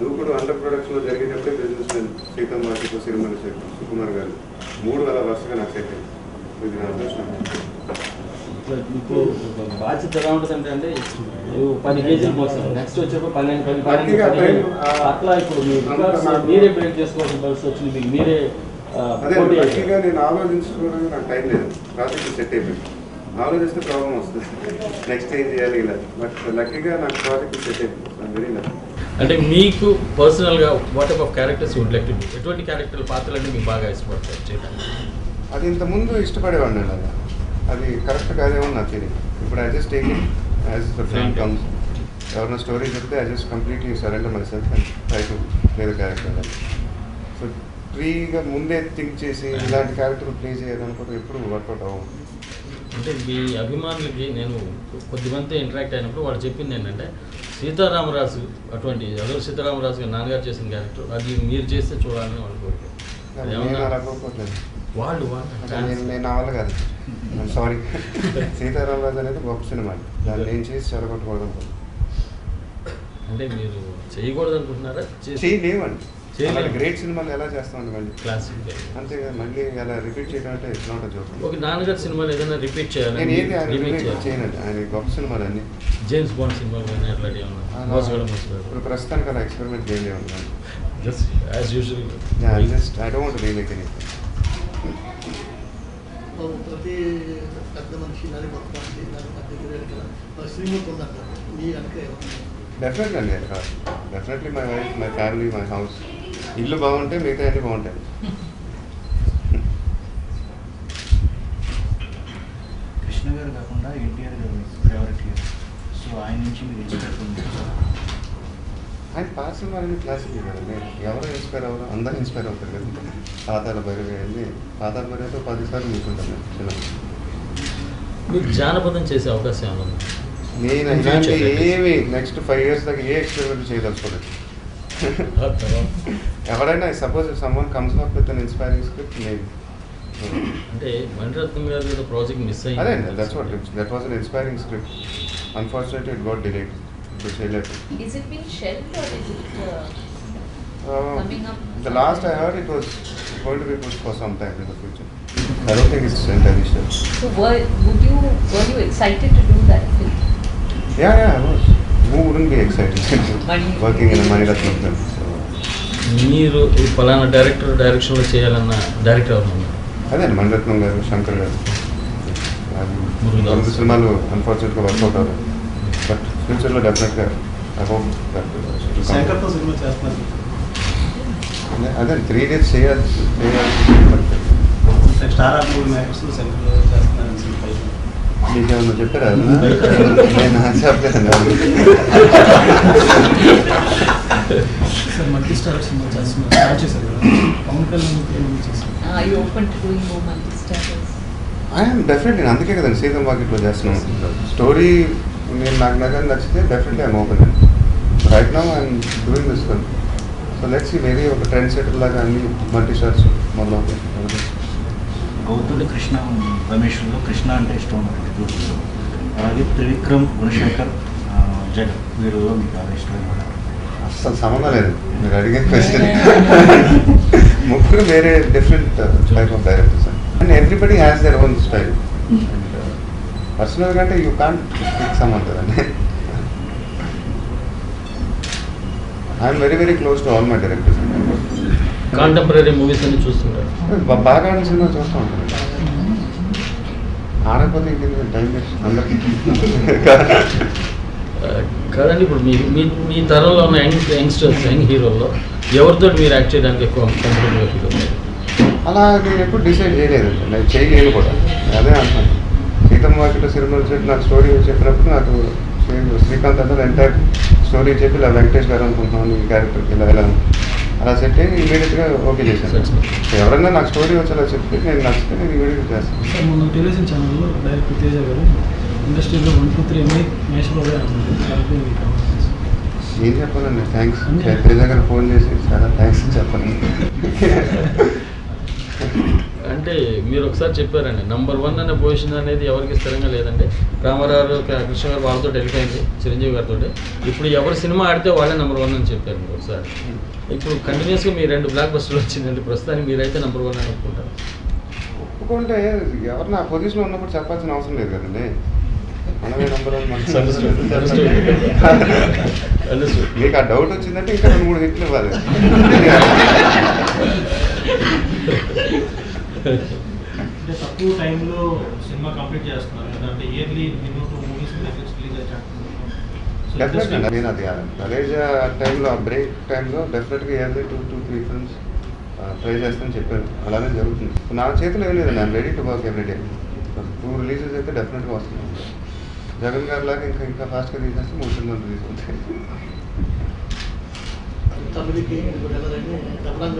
దూకుడు అండర్ ప్రొడక్షన్లో జరిగేటప్పుడే business men Seethamma వాకిట్లో సిరిమల్ల సుకుమార్ గారు 3 వేల వరుసగా నాకు సెట్ అయింది. ఇది నా అదృష్టం. ఇప్పుడు బాధ్యత ఎలా ఉంటుంది అంటే 10 కేజీలు పోస్తాను, నెక్స్ట్ వచ్చేప్పుడు 12 అట్లా. ఇప్పుడు మీరే బ్రేక్ చేసుకోవాల్సిన పరిస్థితి వచ్చింది, మీకు మీరే. అదే లక్కీగా నేను ఆలోచించుకోవడానికి నాకు టైం లేదు, ప్రాజెక్ట్ సెట్ అయిపోయింది. ఆలోచిస్తే ప్రాబ్లం వస్తుంది, నెక్స్ట్ ఏం చేయాలి ఇలా. బట్ లక్కీగా నాకు ప్రాజెక్ట్ సెట్ అయిపోయింది. Very lucky. అంటే మీకు పర్సనల్గా what type of characters would like to do? ఎటువంటి క్యారెక్టర్ పాత్రలన్నీ మీకు బాగా ఇష్టపడతారు చేయడానికి? అది ఇంతకుముందు ఇష్టపడేవాడిని అండి, అది కరెక్ట్ కాదేమో నా ఫీలింగ్. ఇప్పుడు I just take it as the film comes. ఎవరైనా స్టోరీ చెప్తే I just completely surrender my self and try to play the character. So ఫ్రీగా ముందే థింక్ చేసి ఇలాంటి క్యారెక్టర్ ప్లే చేయాలనుకుంటే ఎప్పుడు వర్కౌట్ అవ్వదు. అంటే మీ అభిమానులకి నేను కొద్దిమంది ఇంటరాక్ట్ అయినప్పుడు వాళ్ళు చెప్పింది ఏంటంటే సీతారామరాజు అటువంటి అదొక సీతారామరాజు గారు నాన్నగారు చేసిన క్యారెక్టర్ అది మీరు చేస్తే చూడాలని వాళ్ళు కోరుకుంటారు. నేను అలా కోరుకోవట్లేదు, వాళ్ళు నేను నా వల్ల కాదు, సారీ. సీతారామరాజు అనేది గొప్ప సినిమా, దాన్ని నేను చేసి చెడగొట్టకూడదు. అంటే మీరు చేయకూడదు అనుకుంటున్నారా? చేయలేమండి, గ్రేట్ సినిమాలు ఎలా చేస్తామండి మళ్ళీ క్లాసిక్. అంతేగా, మళ్ళీ అలా రిపీట్ చేయడం అంటే ఇట్స్ నాట్ అ జోక్. ఒక నాన్నగారు సినిమాలు ఏదైనా రిపీట్ చేయాలి, నేను ఏది రిపీట్ చేయనండి, ఆయన గొప్ప సినిమాలు అన్నీ. జేమ్స్ బాండ్ సినిమాలు కానీ అట్లాంటి ఇప్పుడు ప్రస్తుతానికి అలా ఎక్స్పెరిమెంట్ చేయలేము. Just as usual I don't want to remake anything. ప్రతి పెద్ద మనిషి నాది గొప్ప మనిషి నాది మధ్య శ్రీమూర్తి ఉన్నారు మీ అంటే డెఫినెట్లీ అండి, definitely my wife, my family, my house. ఇల్లు బాగుంటే మిగతా అన్నీ బాగుంటాయి. కృష్ణ గారు కాకుండా ఎన్టీఆర్ గారు ఫేవరెట్ హీరో, సో ఆయన నుంచి మీరు ఇన్స్పైర్. ఆయన పాత సినిమాలన్నీ క్లాసిక్ కదండి, ఎవరో ఇన్స్పైర్ అవ్వరు, అందరూ ఇన్స్పైర్ అవుతారు కదా. పాతాల భైరవి అన్నీ, పాతాల భైరవితో 10 సార్లు మీకుంటాను సినిమా. మీకు జానపదం చేసే అవకాశం ఏమన్నా? నేను ఇలాంటి ఏమి నెక్స్ట్ 5 years దాకా ఏ ఎక్స్పెరిమెంట్ చేయదలుచుకోలేదు. ఎవరైనా suppose someone comes up with an inspiring script నేను అంటే మణిరత్నం గారు ఏదో ప్రాజెక్ట్ మిస్ అయ్యింది. అదే that was an inspiring script. Unfortunately it got delayed. Is it being shelved or is it coming up? The last I heard it was going to be pushed for some time in the future. I don't think it's entirely shelved. So were you excited to do that film? Yeah, I was. Who wouldn't be excited working in a Maniratnam film? మీరు ఈ ఫలానా డైరెక్షన్లో చేయాలన్న director ఎవరు? అదే మణిరత్నం గారు, శంకర్ గారు. రెండు సినిమాలు అన్ఫార్చునేట్గా వర్కౌట్ అవ్వదు, బట్ ఫ్యూచర్లో డెఫినెట్గా ఐ హోప్ శంకర్తో సినిమా చేస్తున్నారు. అదే 3 days చేయాలి. స్టార్ ఆర్ట్ మూవీ మేకర్స్ శంకర్తో చేస్తున్నారు. మీకేమన్నా చెప్పారా? నేను చెప్పలేదండి. సార్ మల్టీ స్టార్ సినిమా చేస్తున్నారు, స్టార్ట్ చేశారు కదా, పవన్ కళ్యాణ్ చేశారు. Are you open to doing more multi-starters? I'm definitely, అందుకే కదండి సీతం వాకిట్లో చేస్తున్నాం. స్టోరీ నేను నాకు నచ్చితే definitely I'm open. Right now I'm doing this film. So let's see, maybe ఒక ట్రెండ్ సెటర్ లాగా అన్ని మల్టీ స్టార్స్ మొదలవుతాయి. గౌతుడు కృష్ణ రమేష్లో కృష్ణ అంటే ఇష్టం ఉన్నట్టు, అలాగే త్రివిక్రమ్, గుణశేఖర్, జగన్ వీరిలో మీకు బాగా ఇష్టమైన? అస్సలు సంబంధం లేదు మీరు అడిగే క్వశ్చన్. ముగ్గురు వేరే different type of directors and everybody has their own style. And పర్సనల్గా అంటే యూ కాంట్ స్పీక్ సమ్మన్ కదండి. I'm very very close to all my directors. Contemporary movies అన్ని చూస్తుంటారు. బాగా ఆడిన సినిమా చూస్తూ ఉంటాను. ఆడకపోతే ఇంకేంటి టైం వేస్ట్ అందరికీ. కాదండి, ఇప్పుడు మీ తరంలో ఉన్న యంగ్స్టర్స్, యంగ్ హీరోల్లో ఎవరితో మీరు యాక్ట్ చేయడానికి ఎక్కువ కంఫర్టబుల్గా ఫీల్ అవుతారు? అలా నేను ఎప్పుడు డిసైడ్ చేయలేదు, నేను చేయలేను కూడా. అదే అంటున్నాను, సీతమ్మ వాకిట్లో సినిమాలు చెప్పి నాకు స్టోరీ చెప్పినప్పుడు నాకు శ్రీకాంత్ అంటే ఎంటైర్ స్టోరీ చెప్పి ఇలా వెంకటేష్ గారు అనుకుంటున్నాను ఈ క్యారెక్టర్కి ఇలా ఎలా అలా సెట్ అయ్యి ఇమీడియట్గా ఓకే చేశాను. ఎవరైనా నాకు స్టోరీ వచ్చేలా చెప్తే నేను నచ్చితే నేను ఇమీడియట్గా చేస్తాను. సార్ మొన్న టెలివిజన్ ఛానల్లో డైరెక్టర్ తేజ గారు ఇండస్ట్రీలో 1, 2, 3 అన్ని నేషనల్గా ఏం చెప్పాలండి, థ్యాంక్స్. తేజ గారు ఫోన్ చేసి చాలా థ్యాంక్స్ చెప్పండి. అంటే మీరు ఒకసారి చెప్పారండి, నంబర్ 1 అనే పొజిషన్ అనేది ఎవరికి స్థిరంగా లేదండి. రామారావు కృష్ణ గారు వాళ్ళతో వెళ్ళిపోయింది, చిరంజీవి గారితో. ఇప్పుడు ఎవరు సినిమా ఆడితే వాళ్ళే నెంబర్ 1 అని చెప్పారు మీరు ఒకసారి. ఇప్పుడు కంటిన్యూస్గా మీ 2 బ్లాక్ బస్టర్లు వచ్చిందండి, ప్రస్తుతానికి మీరైతే నెంబర్ 1 అని ఒప్పుకుంటారు. ఒప్పుకుంటే ఎవరు నా పొజిషన్లో ఉన్నప్పుడు చెప్పాల్సిన అవసరం లేదు కదండి. మనమే నెంబర్ 1 మీకు ఆ డౌట్ వచ్చిందంటే ఇంకా 2-3 హిట్లు ఇవ్వాలి. అంటే తక్కువ టైంలో సినిమా కంప్లీట్ చేస్తున్నారు కదా, అంటే ఇయర్లీ మినిమం 2 మూవీస్ రిలీజ్ డెఫినెట్గా నేను అది కాలేజ్ టైంలో ఆ బ్రేక్ టైంలో డెఫినెట్గా ఇయర్లీ 2-3 ఫిల్మ్స్ ట్రై చేస్తానని చెప్పాను. అలానే జరుగుతుంది. నా చేతిలో ఏం లేదండి, I'm ready to work every day. 2 releases అయితే డెఫినెట్గా వస్తున్నాయి. జగన్ గారి లాగా ఇంకా ఫాస్ట్గా తీసేస్తే 3 సినిమాలు రిలీజ్ అవుతాయి. తమిళకి డబ్బులు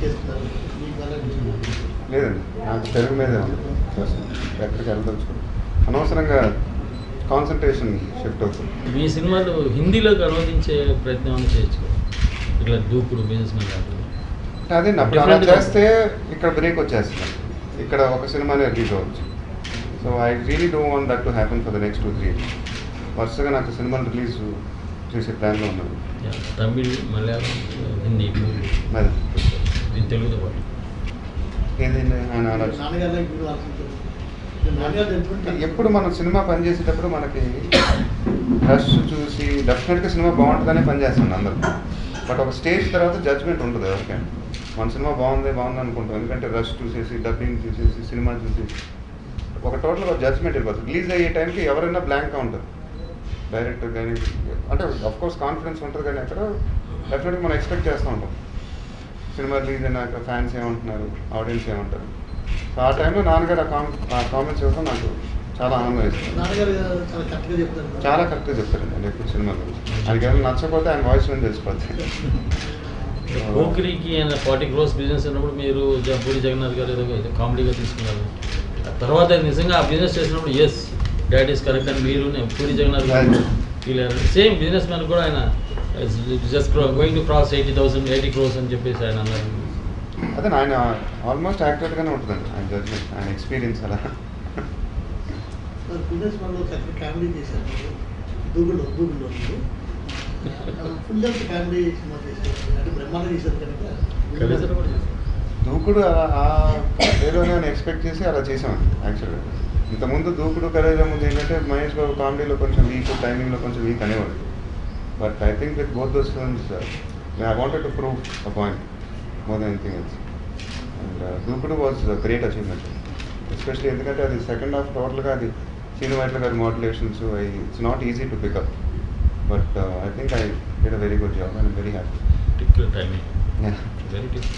చేస్తున్నారు. లేదండి, నాకు తెలుగు మీదే ఉంది. ఎక్కడికి వెళ్ళదలుచుకోండి, అనవసరంగా కాన్సన్ట్రేషన్ షిఫ్ట్ అవుతుంది. మీ సినిమాలు హిందీలోకి అనువదించే ప్రయత్నం అని చేయొచ్చు, ఇట్లా దూకుడు బిజినెస్ మ్యాన్ లాంటివి. అదే అప్పుడు అలా చేస్తే ఇక్కడ బ్రేక్ వచ్చేస్తుంది, ఇక్కడ ఒక సినిమానే రిలీజ్ అవ్వచ్చు. So I really don't want that to happen for the next 2-3 years. వరుసగా నాకు సినిమాలు రిలీజ్ చేసే ప్లాన్లో ఉన్నాను. తమిళ్, మలయాళం, హిందీ మరి ఇది తెలుగుతో పాటు ఏంటంటే ఆయన ఆలోచన ఎప్పుడు మనం సినిమా పనిచేసేటప్పుడు మనకి రష్ చూసి డెఫినెట్గా సినిమా బాగుంటుందనే పనిచేస్తుంది అందరూ. బట్ ఒక స్టేజ్ తర్వాత జడ్జ్మెంట్ ఉంటుంది ఎవరికైనా. మన సినిమా బాగుంది అనుకుంటాం, ఎందుకంటే రష్ చూసేసి, డబ్బింగ్ చూసేసి, సినిమా చూసేసి ఒక టోటల్గా జడ్జ్మెంట్ వెళ్ళిపోతుంది. రిలీజ్ అయ్యే టైంకి ఎవరైనా బ్లాంక్గా ఉంటుంది డైరెక్టర్ కానీ. అంటే అఫ్కోర్స్ కాన్ఫిడెన్స్ ఉంటుంది, కానీ అక్కడ డెఫినెట్గా మనం ఎక్స్పెక్ట్ చేస్తూ ఉంటాం సినిమా రిలీజ్ అయినాక ఫ్యాన్స్ ఏమంటున్నారు, ఆడియన్స్ ఏమంటారు. సో ఆ టైంలో నాన్నగారు ఆ కామెంట్స్ ఇవ్వడం నాకు చాలా ఆనందం వేస్తుంది. చాలా కరెక్ట్గా చెప్తారండి నేను ఎప్పుడు సినిమా గురించి. ఆయనకి ఏమైనా నచ్చకపోతే ఆయన వాయిస్ నుంచి తెలిసిపోతాయి. పోకిరికి ఆయన 40 crores బిజినెస్ ఉన్నప్పుడు మీరు పూరి జగన్నాథ్ గారు ఏదో కామెడీగా తీసుకున్నారు. తర్వాత నిజంగా ఆ బిజినెస్ చేసినప్పుడు ఎస్ డాట్ ఈస్ కరెక్ట్ అని మీరు పూరి జగన్నాథ్ గారు ఫీల్ అయ్యారు. సేమ్ బిజినెస్ మ్యాన్ కూడా ఆయన just going to cross 80 crores అని చెప్పేసి ఆయన అన్నారు. అదే ఆయన ఆల్మోస్ట్ యాక్యురేట్గానే ఉంటుందండి ఆయన జడ్జ్మెంట్, ఆయన ఎక్స్పీరియన్స్ అలా. బిజినెస్ మనలో కామెడీ చేశారు, దూగుల్లో ఫుల్ కామెడీ సినిమా చేశారు, అంటే బ్రహ్మాండంగా చేశారు కనుక దూకుడు ఏదో నేను ఎక్స్పెక్ట్ చేసి అలా చేసామండి. యాక్చువల్గా ఇంతకుముందు దూకుడు కరేజా ముందు ఏంటంటే మహేష్ బాబు కామెడీలో కొంచెం వీక్, టైమింగ్లో కొంచెం వీక్ అనేవాడు. But I think with both those films I wanted to prove a point more than anything else. And దూకుడు వాజ్ గ్రేట్ అచీవ్మెంట్, ఎస్పెషలీ ఎందుకంటే అది సెకండ్ హాఫ్ టోటల్గా అది శ్రీను వైట్ల గారి modulations, it's not easy to pick up. But I think I did a very good job and very happy. Tick timing very tick.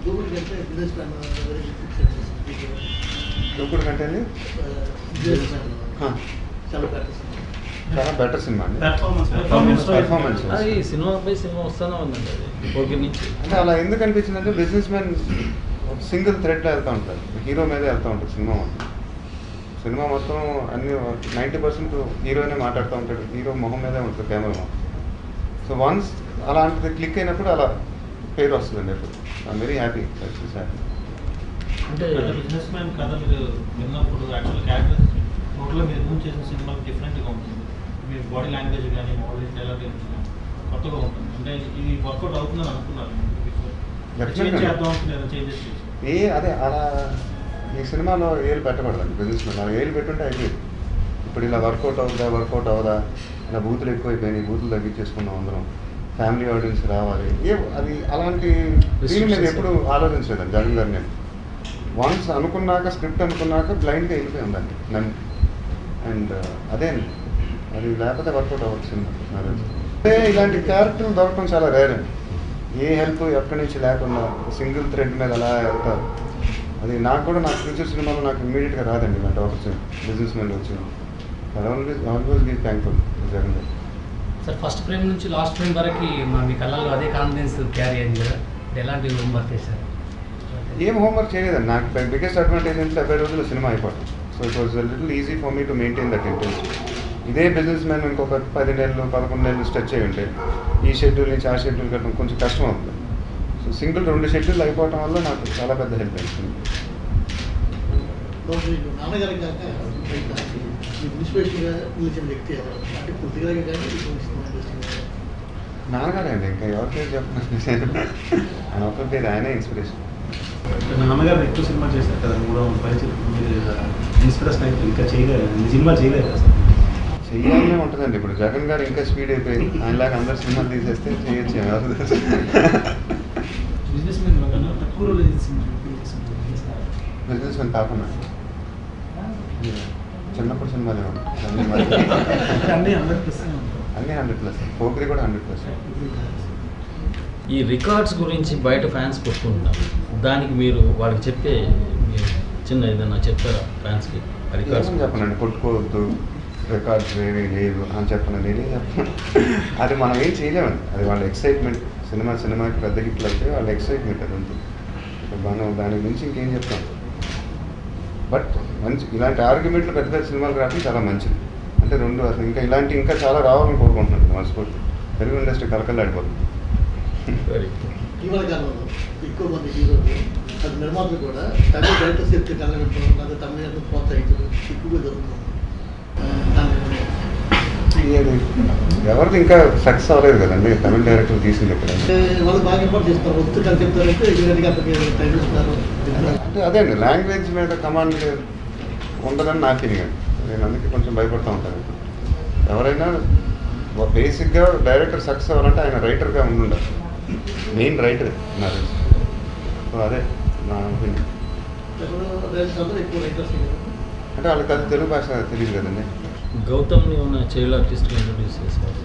దూకుడు కంటే business man దూకుడు కంటే చాలా బెటర్ సినిమా అండి. పెర్ఫార్మెన్స్ అది సినిమాపై సినిమా వస్తూనే ఉందండి అది పోకిరి నుంచి. అంటే అలా ఎందుకు అనిపించింది అంటే బిజినెస్ మ్యాన్ సింగిల్ థ్రెడ్లో వెళ్తూ ఉంటారు, హీరో మీదే వెళ్తూ ఉంటుంది సినిమా మొత్తం. సినిమా మొత్తం అన్ని 90% హీరోనే మాట్లాడుతూ ఉంటాడు, హీరో మొహం మీదే ఉంటుంది కెమెరా మొత్తం. సో వన్స్ అలాంటిది క్లిక్ అయినప్పుడు అలా పేరు వస్తుందండి. ఎప్పుడు ఐఎమ్ వెరీ హ్యాపీ. అంటే బిజినెస్ మ్యాన్ కథ మీరు విన్నప్పుడు యాక్చువల్ క్యారెక్టర్ టోటల్గా మీరు మూవ్ చేసిన సినిమా డిఫరెంట్గా ఉంటుంది. మీ బాడీ లాంగ్వేజ్ కానీ మోడలింగ్ డైలాగ్ కొత్తగా ఉంటుంది. అంటే ఇది వర్కౌట్ అవుతుందని అనుకున్నారు చేద్దాం అనుకున్నారు, చేంజెస్ చేసి అదే అలా ఈ సినిమాలో ఏళ్ళు పెట్టకూడదండి. బిజినెస్ మ్యాన్ అలా ఏళ్ళు పెట్టుంటే అయిపోయింది. ఇప్పుడు ఇలా వర్కౌట్ అవుదా, ఇలా బూతులు ఎక్కువైపోయినాయి, బూతులు తగ్గించేసుకున్నాం అందరం, ఫ్యామిలీ ఆడియన్స్ రావాలి, అది అలాంటి దీని మీద ఎప్పుడు ఆలోచించలేదండి జగన్ గారు. నేను వన్స్ అనుకున్నాక, స్క్రిప్ట్ అనుకున్నాక బ్లైండ్గా వెళ్ళిపోయి ఉందండి నన్ను. అండ్ అదే అది లేకపోతే వర్కౌట్ అవ్వచ్చు సినిమా. అదే ఇలాంటి క్యారెక్టర్లు దొరకడం చాలా రేర్ అండి. ఏ హెల్ప్ ఎక్కడి నుంచి లేకుండా సింగిల్ థ్రెడ్ మీద అలా వెళ్తారు. అది నాకు కూడా నా ఫ్యూచర్ సినిమాలో నాకు ఇమ్మీడియట్గా రాదండి ఇలాంటి ఆపర్చునిటీ బిజినెస్ మ్యాన్ వచ్చింది. ఆల్వేస్ బీ థ్యాంక్ఫుల్ జగన్ గారు. సార్ ఫస్ట్ ఫ్రేమ్ నుంచి లాస్ట్ ఫ్రేమ్ వరకు మీ కళ్ళల్లో అదే కాన్ఫిడెన్స్ క్యారీ అయింది కదా, ఎలాంటి హోంవర్క్ చేశారు? ఏం హోంవర్క్ చేయలేదండి. నాకు బిగ్గెస్ట్ అడ్వాంటేజ్ అంటే 70 రోజుల్లో సినిమా అయిపోతుంది. So it was little easy for me to maintain that intensity. ఇదే బిజినెస్ మ్యాన్ ఇంకొక 10 నెలలు 11 నెలలు స్ట్రెచ్ అయ్యి ఉంటే ఈ షెడ్యూల్ నుంచి ఆ షెడ్యూల్ కట్టడం కొంచెం కష్టం అవుతుంది. సో సింగిల్ 2 షెడ్యూల్ అయిపోవటం వల్ల నాకు చాలా పెద్ద హెల్ప్ అవుతుంది. మీకు నాన్నగారి కాక బయట మీకు ఇన్స్పిరేషన్గా నిలిచిన వ్యక్తి ఎవరు అంటే కొద్దిగా కానీ నాన్నగారే అండి, ఇంకా ఎవరికైతే చెప్పిన ఆయన ఒక్క పేరు ఆయనే ఇన్స్పిరేషన్. నాన్నగారు ఎక్కువ సినిమా చేశారు కదా, 3 మీరు ఇన్స్పిరేషన్ అయితే ఇంకా చేయలేదు, ఈ సినిమా చేయలేదు కదా సార్. చెయ్యాలనే ఉంటుందండి. ఇప్పుడు జగన్ గారు ఇంకా స్పీడ్ అయిపోయి ఆయనలాగా అందరు సినిమాలు తీసేస్తే చేయొచ్చు. బిజినెస్ మ్యాన్ తక్కువ రోజులు బిజినెస్ మ్యాన్ కాకుండా చిన్నప్పుడు సినిమాలే అన్నీ 100% అన్నీ 100+. పోకిరి కూడా 100+. ఈ రికార్డ్స్ గురించి బయట ఫ్యాన్స్ కొట్టుకుంటున్నారు, దానికి మీరు వాళ్ళకి చెప్పే మీరు చిన్న ఏదైనా చెప్తారా ఫ్యాన్స్కి? రికార్డ్స్ చెప్పనండి, కొట్టుకోవద్దు, రికార్డ్స్ ఏమీ లేవు అని చెప్పను, నేనే చెప్పను. అది మనం ఏం చేయలేమండి, అది వాళ్ళ ఎక్సైట్మెంట్. సినిమాకి పెద్ద హిట్లు అయితే వాళ్ళ ఎక్సైట్మెంట్ అది ఉంటుంది. మనం దాని గురించి ఇంకేం చెప్తాం. బట్ మంచి ఇలాంటి ఆర్గ్యుమెంట్లు పెద్ద పెద్ద సినిమాలు రావడం చాలా మంచిది. అంటే అసలు ఇంకా చాలా రావాలని కోరుకుంటున్నాను మనస్ఫూర్తి. తెలుగు ఇండస్ట్రీ కలకల్లాడిపోతుంది. ఇవాళ కాలంలో ఎక్కువ మంది హీరోలు అది నిర్మాతలు కూడా తమిళ డైరెక్టర్స్ ఎత్తి కలగడం లేదా తమిళ ప్రోత్సహించడం ఎక్కువగా జరుగుతుంది. ఎవరిది ఇంకా సక్సెస్ అవ్వలేదు కదండి తమిళ డైరెక్టర్ తీసింది ఇక్కడ. వాళ్ళు బాగా ఇంపార్ట్ చేస్తారు, వస్తు కలిసి చెప్తారంటే ఇమీడియట్గా అతనికి టైం ఇస్తున్నారు. అంటే అదే అండి, లాంగ్వేజ్ మీద కమాండ్ ఉండదని నా ఫీలింగ్ అండి. నేను అందుకే కొంచెం భయపడుతూ ఉంటాను. ఎవరైనా బేసిక్గా డైరెక్టర్ సక్సెస్ అవ్వాలంటే ఆయన రైటర్గా ఉండాలి, మెయిన్ రైటర్ నాకు. సో అదే నా ఒపీనియన్. అంటే వాళ్ళకి అది తెలుగు భాష తెలియదు కదండి. గౌతమ్ని ఉన్న చైల్డ్ ఆర్టిస్ట్గా ఇంట్రొడ్యూస్ చేశారు.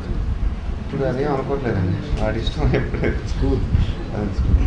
ఇప్పుడు అదేం అనుకోవట్లేదండి, వాడి ఇష్టం ఎప్పుడు. స్కూల్ అది స్కూల్